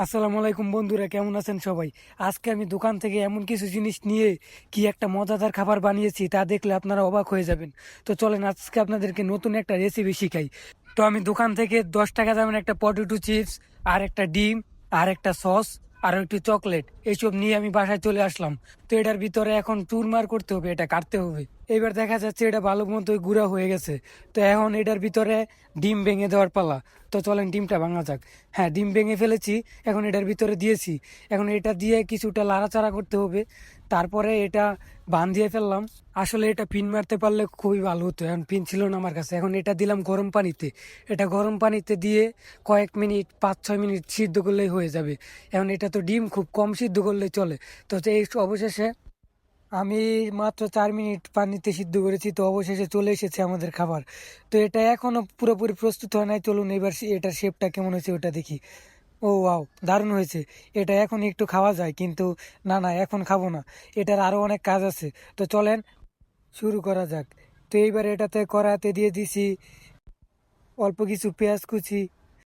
আসসালামু আলাইকুম বন্ধুরা, কেমন আছেন সবাই? আজকে আমি দোকান থেকে এমন কিছু জিনিস নিয়ে কি একটা মজাদার খাবার বানিয়েছি তা দেখলে আপনারা অবাক হয়ে যাবেন। তো চলেন আজকে আপনাদেরকে নতুন একটা রেসিপি শিখাই। তো আমি দোকান থেকে 10 টাকা দামের একটা পটেটো চিপস, আর একটা ডিম, আর একটা সস, আর একটু চকলেট এইসব নিয়ে আমি বাসায় চলে আসলাম। তো এটার ভিতরে এখন চুরমার করতে হবে, এটা কাটতে হবে। এবার দেখা যাচ্ছে এটা ভালো মতোই গুঁড়া হয়ে গেছে। তো এখন এটার ভিতরে ডিম ভেঙে দেওয়ার পালা। তো চলেন ডিমটা ভাঙা যাক। হ্যাঁ, ডিম ভেঙে ফেলেছি, এখন এটার ভিতরে দিয়েছি। এখন এটা দিয়ে কিছুটা লাড়াচাড়া করতে হবে, তারপরে এটা বান দিয়ে ফেললাম। আসলে এটা পিন মারতে পারলে খুবই ভালো হতো, এখন পিন ছিল না আমার কাছে। এখন এটা দিলাম গরম পানিতে। এটা গরম পানিতে দিয়ে কয়েক মিনিট, 5-6 মিনিট সিদ্ধ করলেই হয়ে যাবে। এখন এটা তো ডিম খুব কম সিদ্ধ করলেই চলে। তো এই অবশেষে আমি মাত্র 4 মিনিট পানিতে সিদ্ধ করেছি, তো অবশেষে চলে এসেছে আমাদের খাবার। তো এটা এখনো পুরোপুরি প্রস্তুত হয় নাই, চলুন এবার এটার শেপটা কেমন হয়েছে ওটা দেখি। ও ওয়াও, দারুণ হয়েছে। এটা এখন একটু খাওয়া যায়, কিন্তু না না, এখন খাবো না, এটার আরো অনেক কাজ আছে। তো চলেন শুরু করা যাক। তো এইবার এটাতে কড়াতে দিয়ে দিছি অল্প কিছু পেঁয়াজ কুচি,